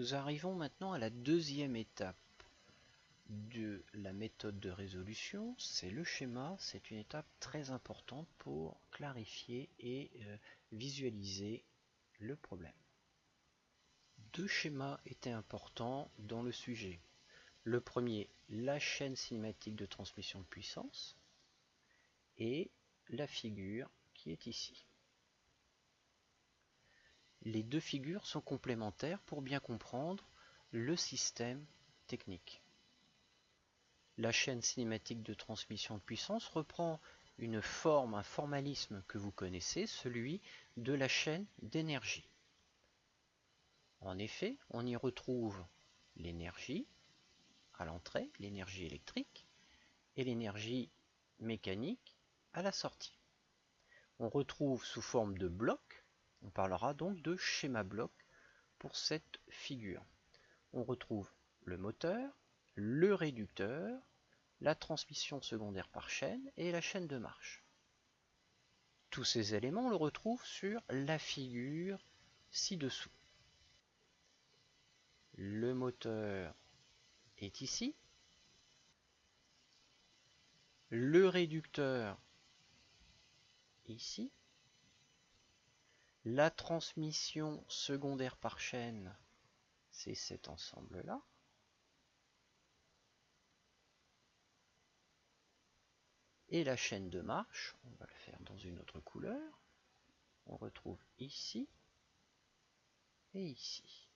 Nous arrivons maintenant à la deuxième étape de la méthode de résolution, c'est le schéma. C'est une étape très importante pour clarifier et visualiser le problème. Deux schémas étaient importants dans le sujet. Le premier, la chaîne cinématique de transmission de puissance, et la figure qui est ici. Les deux figures sont complémentaires pour bien comprendre le système technique. La chaîne cinématique de transmission de puissance reprend une forme, un formalisme que vous connaissez, celui de la chaîne d'énergie. En effet, on y retrouve l'énergie à l'entrée, l'énergie électrique, et l'énergie mécanique à la sortie. On retrouve sous forme de blocs, on parlera donc de schéma bloc pour cette figure. On retrouve le moteur, le réducteur, la transmission secondaire par chaîne et la chaîne de marche. Tous ces éléments, on le retrouve sur la figure ci-dessous. Le moteur est ici. Le réducteur ici. La transmission secondaire par chaîne, c'est cet ensemble-là. Et la chaîne de marche, on va le faire dans une autre couleur, on retrouve ici et ici.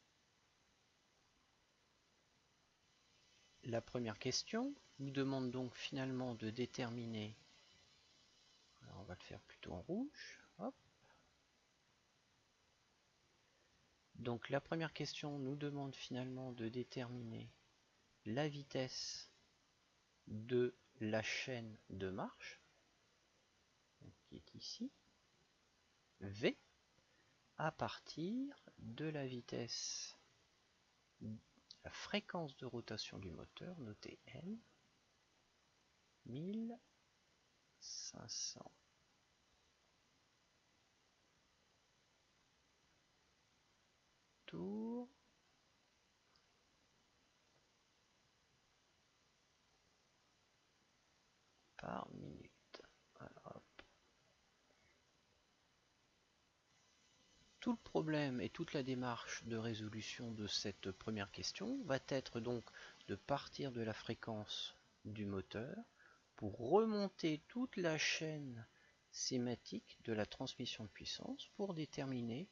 La première question nous demande donc finalement de déterminer, alors on va le faire plutôt en rouge, hop. Donc la première question nous demande finalement de déterminer la vitesse de la chaîne de marche, qui est ici, V, à partir de la vitesse, la fréquence de rotation du moteur, notée N, 1500 tours par minute. Alors, tout le problème et toute la démarche de résolution de cette première question va être donc de partir de la fréquence du moteur pour remonter toute la chaîne sématique de la transmission de puissance pour déterminer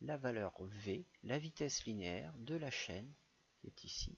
la valeur V, la vitesse linéaire de la chaîne qui est ici